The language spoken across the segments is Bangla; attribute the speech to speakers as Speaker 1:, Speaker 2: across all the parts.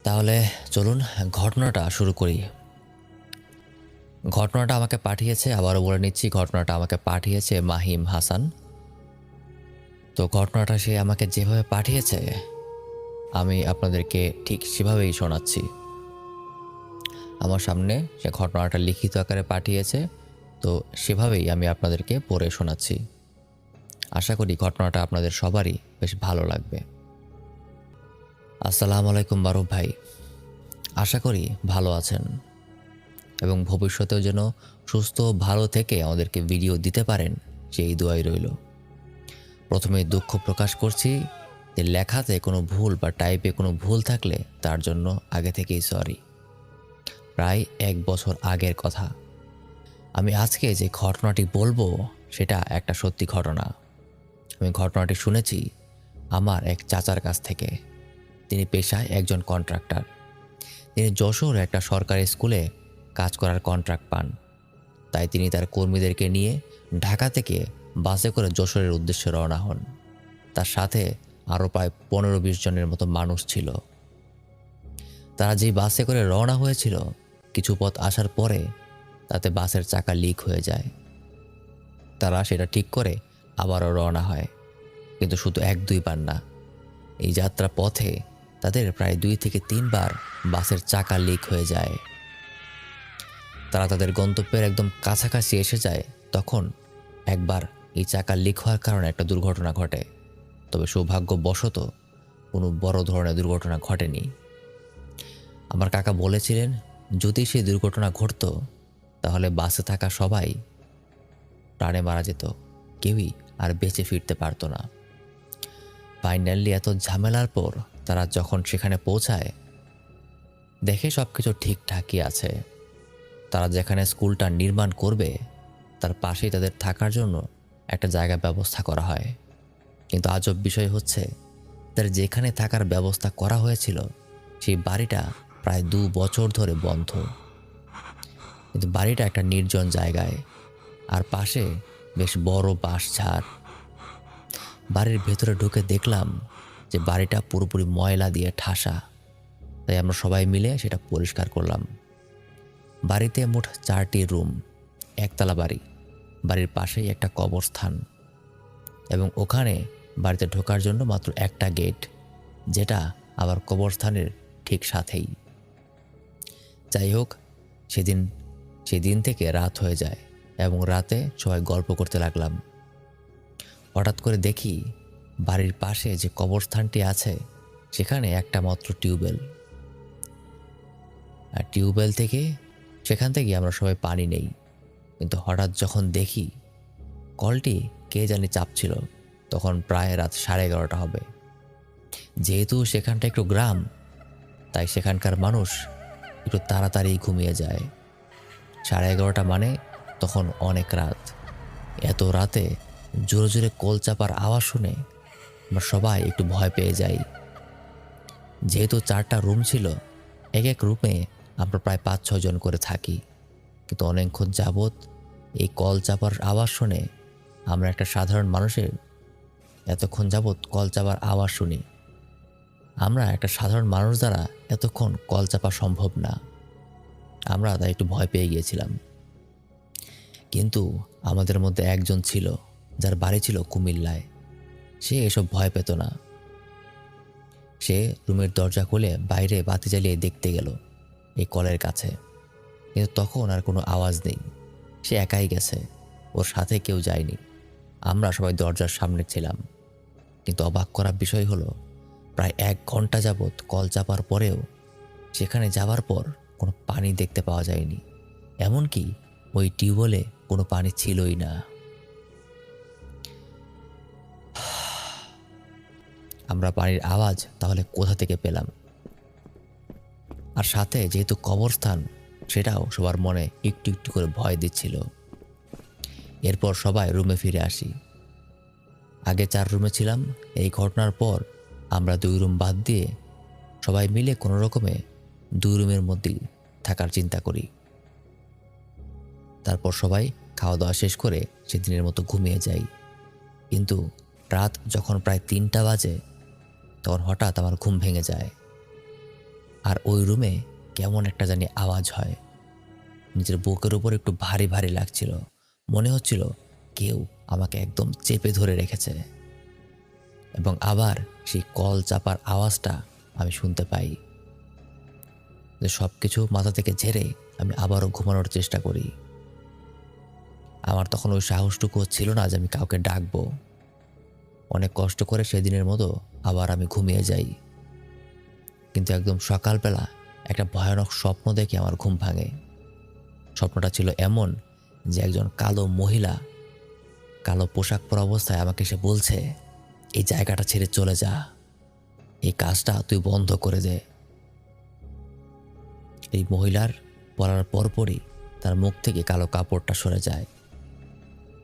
Speaker 1: তাহলে চলুন ঘটনাটা শুরু করি। ঘটনাটা আমাকে পাঠিয়েছে, আবারও বলে নিচ্ছি, ঘটনাটা আমাকে পাঠিয়েছে মাহিম হাসান। তো ঘটনাটা সে আমাকে যেভাবে পাঠিয়েছে আমি আপনাদেরকে ঠিক সেভাবেই শোনাচ্ছি। আমার সামনে সে ঘটনাটা লিখিত আকারে পাঠিয়েছে, তো সেভাবেই আমি আপনাদেরকে পড়ে শোনাচ্ছি। আশা করি ঘটনাটা আপনাদের সবারই বেশ ভালো লাগবে। আসসালামু আলাইকুম বারুফ ভাই, আশা করি ভালো আছেন এবং ভবিষ্যতেও যেন সুস্থ ভালো থেকে আমাদেরকে ভিডিও দিতে পারেন সেই দোয়াই রইল। প্রথমে দুঃখ প্রকাশ করছি যে লেখাতে কোনো ভুল বা টাইপে কোনো ভুল থাকলে তার জন্য আগে থেকেই সরি। প্রায় 1 বছর আগের কথা। আমি আজকে যে ঘটনাটি বলবো সেটা একটা সত্যি ঘটনা। আমি ঘটনাটি শুনেছি আমার এক চাচার কাছ থেকে। তিনি পেশায় একজন কন্ট্রাক্টর। তিনি যশোর একটা সরকারি স্কুলে কাজ করার কন্ট্রাক্ট পান। তাই তিনি তার কর্মীদেরকে নিয়ে ঢাকা থেকে বাসে করে যশোরের উদ্দেশ্যে রওনা হন। তার সাথে আরও প্রায় 15-20 জনের মতো মানুষ ছিল। তারা যেই বাসে করে রওনা হয়েছিল, কিছু পথ আসার পরে তাতে বাসের চাকা লিক হয়ে যায়। তারা সেটা ঠিক করে আবারও রওনা হয়, কিন্তু শুধু 1-2 বার না, এই যাত্রা পথে তাদের প্রায় 2 থেকে 3 বার বাসের চাকা লিক হয়ে যায়। তারা তাদের গন্তব্যের একদম কাছাকাছি এসে যায়, তখন একবার এই চাকা লিক হওয়ার কারণে একটা দুর্ঘটনা ঘটে। তবে সৌভাগ্যবশত কোনো বড় ধরনের দুর্ঘটনা ঘটেনি। আমার কাকা বলেছিলেন যদি সেই দুর্ঘটনা ঘটতো তাহলে বাসে থাকা সবাই প্রাণে মারা যেত, কেউই আর বেঁচে ফিরতে পারতো না। ফাইনালি এত ঝামেলার পর তারা যখন সেখানে পৌঁছায়, দেখে সব কিছু ঠিকঠাকই আছে। তারা যেখানে স্কুলটা নির্মাণ করবে তার পাশেই তাদের থাকার জন্য একটা জায়গা ব্যবস্থা করা হয়। কিন্তু আজব বিষয় হচ্ছে, তাদের যেখানে থাকার ব্যবস্থা করা হয়েছিল সেই বাড়িটা প্রায় 2 বছর ধরে বন্ধ। কিন্তু বাড়িটা একটা নির্জন জায়গায়, আর পাশে বেশ বড় বাঁশঝাড়। বাড়ির ভেতরে ঢুকে দেখলাম যে বাড়িটা পুরোপুরি ময়লা দিয়ে ঠাসা। তাই আমরা সবাই মিলে সেটা পরিষ্কার করলাম। বাড়িতে মোট 4টি রুম, একতলা বাড়ি। বাড়ির পাশেই একটা কবরস্থান এবং ওখানে বাড়িতে ঢোকার জন্য মাত্র একটা গেট, যেটা আবার কবরস্থানের ঠিক সাথেই। যাই হোক, সেদিন থেকে রাত হয়ে যায় এবং রাতে সবাই গল্প করতে লাগলাম। হঠাৎ করে দেখি বাড়ির পাশে যে কবরস্থানটি আছে সেখানে একটা মাত্র টিউবওয়েল। আর টিউবওয়েল থেকে সেখান থেকে আমরা সবাই পানি নেই। কিন্তু হঠাৎ যখন দেখি কলটি কে জানি চাপছিল, তখন প্রায় রাত 11:30 হবে। যেহেতু সেখানটা একটু গ্রাম, তাই সেখানকার মানুষ একটু তাড়াতাড়ি ঘুমিয়ে যায়। 11:30 মানে তখন অনেক রাত। এত রাতে জোরে জোরে কল চাপার আওয়াজ শুনে আমরা সবাই একটু ভয় পেয়ে যাই। যেহেতু 4টা রুম ছিল, এক এক রুমে আমরা প্রায় 5-6 জন করে থাকি। কিন্তু অনেকক্ষণ যাবৎ এই কল চাপার আওয়াজ শুনে আমরা একটা সাধারণ মানুষের এতক্ষণ যাবৎ কল চাপার আওয়াজ শুনি, আমরা একটা সাধারণ মানুষ দ্বারা এতক্ষণ কল চাপা সম্ভব না। আমরা তাই একটু ভয় পেয়ে গিয়েছিলাম। কিন্তু আমাদের মধ্যে একজন ছিল যার বাড়ি ছিল কুমিল্লায়। সে এসব ভয় পেত না। সে রুমের দরজা খুলে বাইরে বাতি জ্বালিয়ে দেখতে গেল এই কলের কাছে, কিন্তু তখন আর কোনো আওয়াজ নেই। সে একাই গেছে, ওর সাথে কেউ যায়নি। আমরা সবাই দরজার সামনে ছিলাম। কিন্তু অবাক করার বিষয় হলো, প্রায় 1 ঘন্টা যাবৎ কল চাপার পরেও সেখানে যাওয়ার পর কোনো পানি দেখতে পাওয়া যায়নি। এমনকি ওই টিউবওয়েলে কোনো পানি ছিলই না। আমরা পানির আওয়াজ তাহলে কোথা থেকে পেলাম? আর সাথে যেহেতু কবরস্থান, সেটাও সবার মনে একটু একটু করে ভয় দিচ্ছিল। এরপর সবাই রুমে ফিরে আসি। আগে 4 রুমে ছিলাম। এই ঘটনার পর আমরা 2 রুম বাদ দিয়ে সবাই মিলে কোনো রকমে 2 রুমের মধ্যেই থাকার চিন্তা করি। তারপর সবাই খাওয়া দাওয়া শেষ করে সেদিনের মতো ঘুমিয়ে যাই। কিন্তু রাত যখন প্রায় 3টা বাজে, তখন হঠাৎ আমার ঘুম ভেঙে যায়। আর ওই রুমে কেমন একটা জানি আওয়াজ হয়। নিজের বুকের উপর একটু ভারী ভারী লাগছিল। মনে হচ্ছিল কেউ আমাকে একদম চেপে ধরে রেখেছে। এবং আবার সেই কল চাপার আওয়াজটা আমি শুনতে পাই। যে সব কিছু মাথা থেকে ঝেড়ে আমি আবারও ঘুমানোর চেষ্টা করি। আমার তখন ওই সাহসটুকুও ছিল না যে আমি কাউকে ডাকবো। অনেক কষ্ট করে সেদিনের মতো আবার আমি ঘুমিয়ে যাই। কিন্তু একদম সকালবেলা একটা ভয়ানক স্বপ্ন দেখে আমার ঘুম ভাঙে। স্বপ্নটা ছিল এমন যে একজন কালো মহিলা কালো পোশাক পরা অবস্থায় আমাকে সে বলছে, এই জায়গাটা ছেড়ে চলে যা, এই কাজটা তুই বন্ধ করে দে। এই মহিলার বলার পরপরই তার মুখ থেকে কালো কাপড়টা সরে যায়।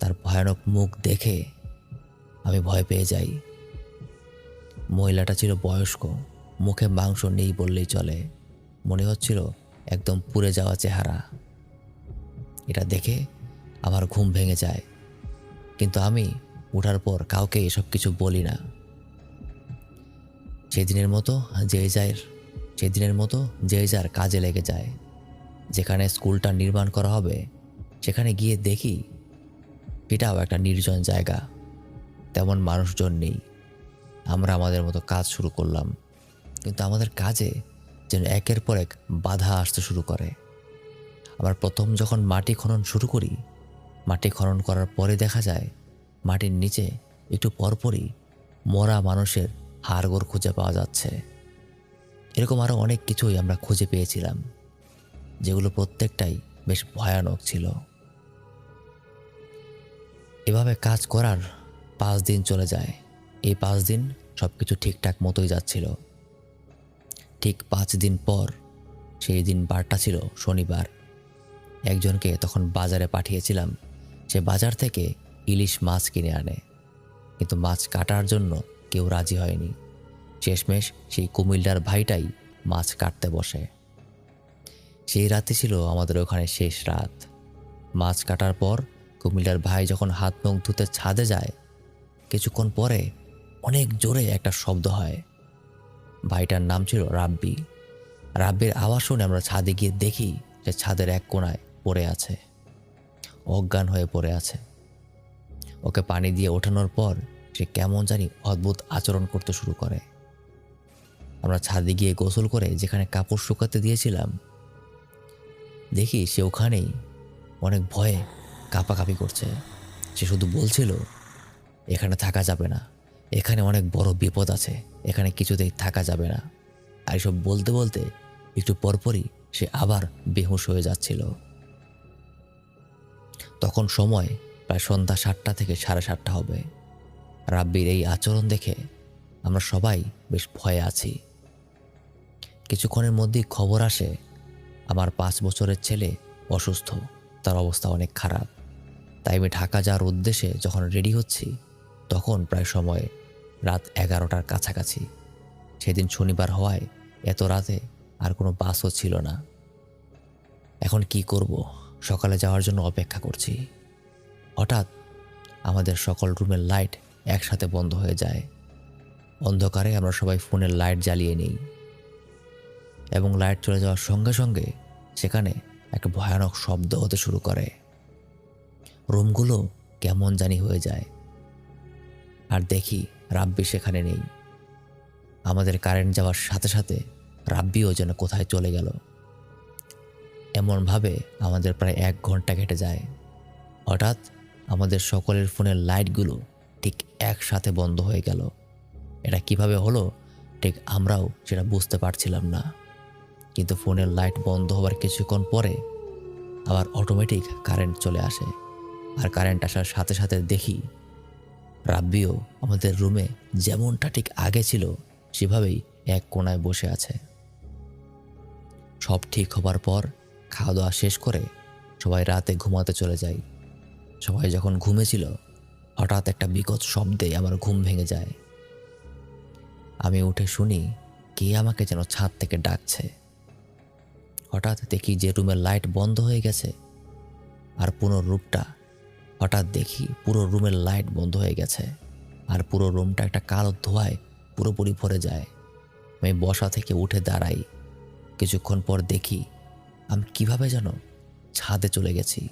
Speaker 1: তার ভয়ানক মুখ দেখে আমি ভয় পেয়ে যাই। মহিলাটা ছিল বয়স্ক, মুখে মাংস নেই বললেই চলে। মনে হচ্ছিল একদম পুড়ে যাওয়া চেহারা। এটা দেখে আমার ঘুম ভেঙে যায়, কিন্তু আমি ওঠার পর কাউকে এসব কিছু বলি না। সেদিনের মতো যে যার কাজে লেগে যায়। যেখানে স্কুলটা নির্মাণ করা হবে সেখানে গিয়ে দেখি এটাও একটা নির্জন জায়গা, তেমন মানুষজন নেই। আমরা আমাদের মতো কাজ শুরু করলাম, কিন্তু আমাদের কাজে যেন একের পর এক বাধা আসতে শুরু করে। আবার প্রথম যখন মাটি খনন শুরু করি, মাটি খনন করার পরে দেখা যায় মাটির নিচে একটু পরপরই মরা মানুষের হাড়গোড় খুঁজে পাওয়া যাচ্ছে। এরকম আরও অনেক কিছুই আমরা খুঁজে পেয়েছিলাম, যেগুলো প্রত্যেকটাই বেশ ভয়ানক ছিল। এভাবে কাজ করার 5 দিন চলে যায়। এই 5 দিন সব কিছু ঠিকঠাক মতোই যাচ্ছিল। ঠিক 5 দিন পর, সেই দিন বারটা ছিল শনিবার, একজনকে তখন বাজারে পাঠিয়েছিলাম। সে বাজার থেকে ইলিশ মাছ কিনে আনে, কিন্তু মাছ কাটার জন্য কেউ রাজি হয়নি। শেষমেশ সেই কুমিল্লার ভাইটাই মাছ কাটতে বসে। সেই রাতে ছিল আমাদের ওখানে শেষ রাত। মাছ কাটার পর কুমিল্লার ভাই যখন হাত মুখ ধুতে ছাদে যায়, কিছুক্ষণ পরে অনেক জোরে একটা শব্দ হয়। ভাইটার নাম ছিল রাব্বি। রাব্বির আওয়াজ শুনে আমরা ছাদে গিয়ে দেখি যে ছাদের এক কোণায় পড়ে আছে, অজ্ঞান হয়ে পড়ে আছে। ওকে পানি দিয়ে ওঠানোর পর সে কেমন জানি অদ্ভুত আচরণ করতে শুরু করে। আমরা ছাদে গিয়ে গোসল করে যেখানে কাপড় শুকাতে দিয়েছিলাম, দেখি সে ওখানেই অনেক ভয়ে কাঁপাকাঁপি করছে। সে শুধু বলছিল, এখানে থাকা যাবে না, এখানে অনেক বড় বিপদ আছে, এখানে কিছুতেই থাকা যাবে না। আর এসব বলতে বলতে একটু পরপরই সে আবার বেহুশ হয়ে যাচ্ছিল। তখন সময় প্রায় সন্ধ্যা 7টা থেকে 7:30 হবে। রাব্বির এই আচরণ দেখে আমরা সবাই বেশ ভয়ে আছি। কিছুক্ষণের মধ্যেই খবর আসে আমার 5 বছরের ছেলে অসুস্থ, তার অবস্থা অনেক খারাপ। তাই আমি ঢাকা যাওয়ার উদ্দেশ্যে যখন রেডি হচ্ছি, তখন প্রায় সময় রাত 11টার কাছাকাছি। সেদিন শনিবার হওয়ায় এত রাতে আর কোনো বাসও ছিল না। এখন কি করব? সকালে যাওয়ার জন্য অপেক্ষা করছি। হঠাৎ আমাদের সকল রুমের লাইট একসাথে বন্ধ হয়ে যায়। অন্ধকারে আমরা সবাই ফোনের লাইট জ্বালিয়ে নিই, এবং লাইট চলে যাওয়ার সঙ্গে সঙ্গে সেখানে একটা ভয়ানক শব্দ হতে শুরু করে। রুমগুলো কেমন জানি হয়ে যায়। আর দেখি রাব্বি সেখানে নেই। আমাদের কারেন্ট যাওয়ার সাথে সাথে রাব্বিও যেন কোথায় চলে গেল। এমনভাবে আমাদের প্রায় 1 ঘন্টা কেটে যায়। হঠাৎ আমাদের সকলের ফোনের লাইটগুলো ঠিক একসাথে বন্ধ হয়ে গেল। এটা কিভাবে হলো ঠিক আমরাও সেটা বুঝতে পারছিলাম না। কিন্তু ফোনের লাইট বন্ধ হওয়ার কিছুক্ষণ পরে আবার অটোমেটিক কারেন্ট চলে আসে। আর কারেন্ট আসার সাথে সাথে দেখি রাব্বিও আমাদের রুমে যেমনটা ঠিক আগে ছিল সেভাবেই এক কোণায় বসে আছে। সব ঠিক হবার পর খাওয়া দাওয়া শেষ করে সবাই রাতে ঘুমাতে চলে যাই। সবাই যখন ঘুমেছিল, হঠাৎ একটা বিকট শব্দে আমার ঘুম ভেঙে যায়। আমি উঠে শুনি কে আমাকে যেন ছাদ থেকে ডাকছে। হঠাৎ দেখি যে রুমের লাইট বন্ধ হয়ে গেছে, আর পুরো রুমের লাইট বন্ধ হয়ে গেছে, আর পুরো রুমটা একটা কালো ধোঁয়ায় পুরোপুরি ভরে যায়। আমি বসা থেকে উঠে দাঁড়াই, কিছুক্ষণ পর দেখি আমি কিভাবে যেন ছাদে চলে গেছি,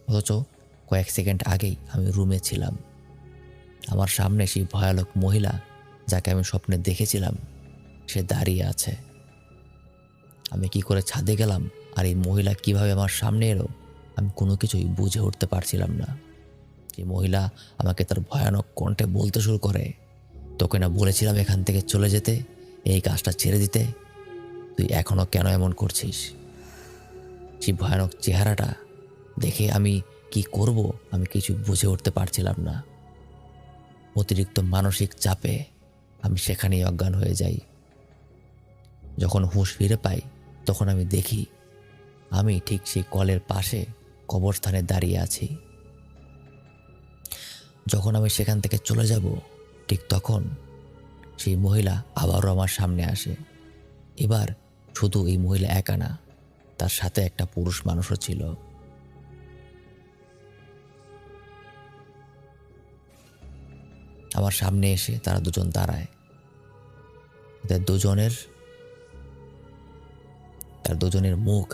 Speaker 1: অথচ কয়েক সেকেন্ড আগেই আমি রুমে ছিলাম। আমার সামনে সেই ভয়ানক মহিলা যাকে আমি স্বপ্নে দেখেছিলাম সে দাঁড়িয়ে আছে। আমি কি করে ছাদে গেলাম আর এই মহিলা কিভাবে আমার সামনে এলো আমি কোনো কিছুই বুঝে উঠতে পারছিলাম না। এই মহিলা আমাকে তার ভয়ানক কণ্ঠে বলতে শুরু করে, তোকে না বলেছিলাম এখান থেকে চলে যেতে, এই কাজটা ছেড়ে দিতে, তুই এখনো কেন এমন করছিস? সেই ভয়ানক চেহারাটা দেখে আমি কি করব আমি কিছু বুঝে উঠতে পারছিলাম না। অতিরিক্ত মানসিক চাপে আমি সেখানেই অজ্ঞান হয়ে যাই। যখন হুঁশ ফিরে পাই তখন আমি দেখি আমি ঠিক সেই কলের পাশে কবরস্থানে দাঁড়িয়ে আছি। যখন আমি সেখান থেকে চলে যাব ঠিক তখন সেই মহিলা আবারও আমার সামনে আসে। এবার শুধু এই মহিলা একা না, তার সাথে একটা পুরুষ মানুষও ছিল। আমার সামনে এসে তারা দুজন দাঁড়ায়। তার দুজনের মুখ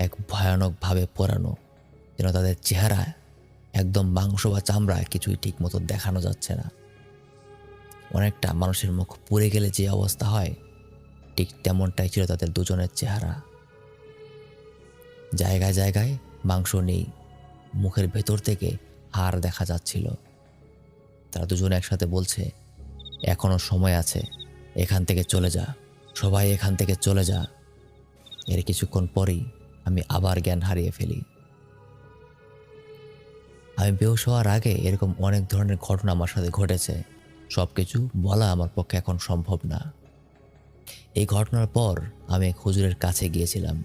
Speaker 1: এক ভয়ানকভাবে পোড়ানো, যেন তাদের চেহারা একদম মাংস বা চামড়া কিছুই ঠিক মতো দেখানো যাচ্ছে না। অনেকটা মানুষের মুখ পুড়ে গেলে যে অবস্থা হয় ঠিক তেমনটাই ছিল তাদের দুজনের চেহারা। জায়গায় জায়গায় মাংস নেই, মুখের ভেতর থেকে হাড় দেখা যাচ্ছিল। তারা দুজন একসাথে বলছে, এখনো সময় আছে, এখান থেকে চলে যা, সবাই এখান থেকে চলে যা। এর কিছুক্ষণ পরেই আমি আবার জ্ঞান হারিয়ে ফেলি। আমি বেহুশ হওয়ার আগে এরকম অনেক ধরনের ঘটনা আমার সাথে ঘটেছে, সব কিছু বলা আমার পক্ষে এখন সম্ভব না। এই ঘটনার পর আমি এক হুজুরের কাছে গিয়েছিলাম।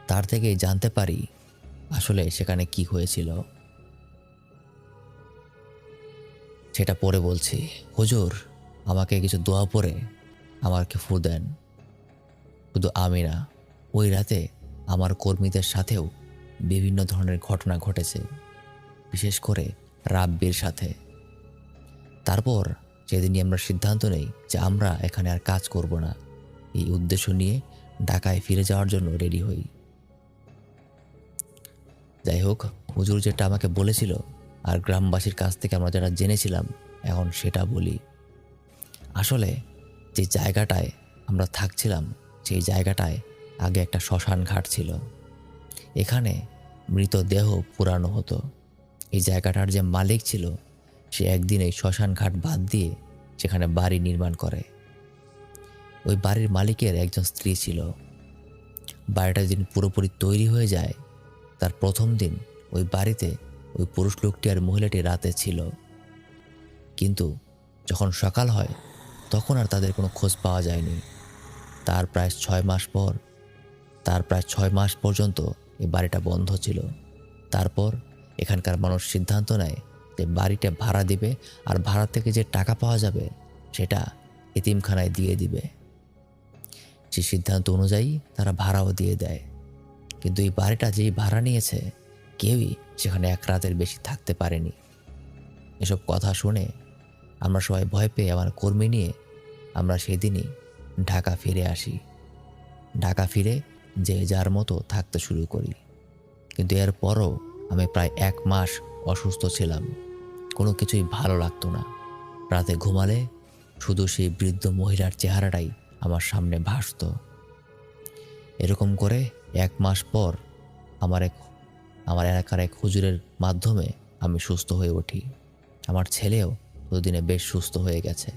Speaker 1: তার থেকেই জানতে পারি আসলে সেখানে কি হয়েছিল। সেটা পরে বলছি। হুজুর আমাকে কিছু দোয়া পড়ে আমাকে ফু দেন। শুধু আমি না, ওই রাতে আমার কর্মীদের সাথেও বিভিন্ন ধরনের ঘটনা ঘটেছে, বিশেষ করে রাব্বির সাথে। তারপর সেদিনই আমরা সিদ্ধান্ত নেই যে আমরা এখানে আর কাজ করব না। এই উদ্দেশ্য নিয়ে ঢাকায় ফিরে যাওয়ার জন্য রেডি হই। যাই হোক, হুজুর যেটা আমাকে বলেছিল আর গ্রামবাসীর কাছ থেকে আমরা যারা জেনেছিলাম এখন সেটা বলি। আসলে যে জায়গাটায় আমরা থাকছিলাম সেই জায়গাটায় আগে একটা শ্মশান ঘাট ছিল। এখানে মৃতদেহ পুরানো হতো। এই জায়গাটার যে মালিক ছিল সে একদিন এই শ্মশান ঘাট বাদ দিয়ে সেখানে বাড়ি নির্মাণ করে। ওই বাড়ির মালিকের একজন স্ত্রী ছিল। বাড়িটা যেদিন পুরোপুরি তৈরি হয়ে যায় তার প্রথম দিন ওই বাড়িতে ওই পুরুষ লোকটি আর মহিলাটি রাতে ছিল, কিন্তু যখন সকাল হয় তখন আর তাদের কোনো খোঁজ পাওয়া যায়নি। তার প্রায় 6 মাস পর্যন্ত এই বাড়িটা বন্ধ ছিল। তারপর এখানকার মানুষ সিদ্ধান্ত নেয় যে বাড়িটা ভাড়া দিবে আর ভাড়া থেকে যে টাকা পাওয়া যাবে সেটা এতিমখানায় দিয়ে দিবে। সেই সিদ্ধান্ত অনুযায়ী তারা ভাড়াও দিয়ে দেয়। কিন্তু এই বাড়িটা যেই ভাড়া নিয়েছে কেউই সেখানে এক রাতের বেশি থাকতে পারেনি। এসব কথা শুনে আমরা সবাই ভয় পেয়ে আমার কর্মী নিয়ে আমরা সেদিনই ঢাকা ফিরে আসি। ঢাকা ফিরে যে যার মতো থাকতে শুরু করি। কিন্তু এরপরও আমি প্রায় 1 মাস অসুস্থ ছিলাম। কোনো কিছুই ভালো লাগতো না। রাতে ঘুমালে শুধু সেই বৃদ্ধ মহিলার চেহারাটাই আমার সামনে ভাসতো। এরকম করে 1 মাস পর আমার এলাকার এক হুজুরের মাধ্যমে আমি সুস্থ হয়ে উঠি। আমার ছেলেও দুদিনে বেশ সুস্থ হয়ে গেছে।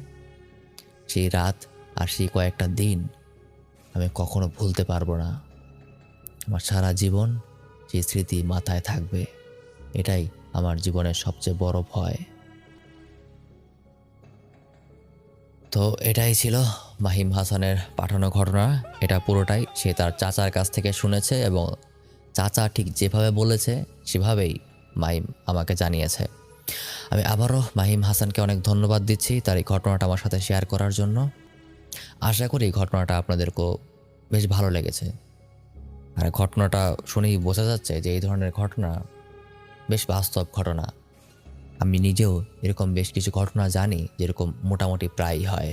Speaker 1: সেই রাত আর সেই কয়েকটা দিন আমি কখনো ভুলতে পারবো না। আমার সারা জীবন সেই স্মৃতি মাথায় থাকবে। এটাই আমার জীবনের সবচেয়ে বড় ভয়। তো এটাই ছিল মাহিম হাসানের পাঠানো ঘটনা। এটা পুরোটাই সে তার চাচার কাছ থেকে শুনেছে এবং চাচা ঠিক যেভাবে বলেছে সেভাবেই মাহিম আমাকে জানিয়েছে। আমি আবারও মাহিম হাসানকে অনেক ধন্যবাদ দিচ্ছি তার এই ঘটনাটা আমার সাথে শেয়ার করার জন্য। আশা করি এই ঘটনাটা আপনাদেরকেও বেশ ভালো লেগেছে। আর ঘটনাটা শুনেই বোঝা যাচ্ছে যে এই ধরনের ঘটনা বেশ বাস্তব ঘটনা। আমি নিজেও এরকম বেশ কিছু ঘটনা জানি যেরকম মোটামুটি প্রায়ই হয়।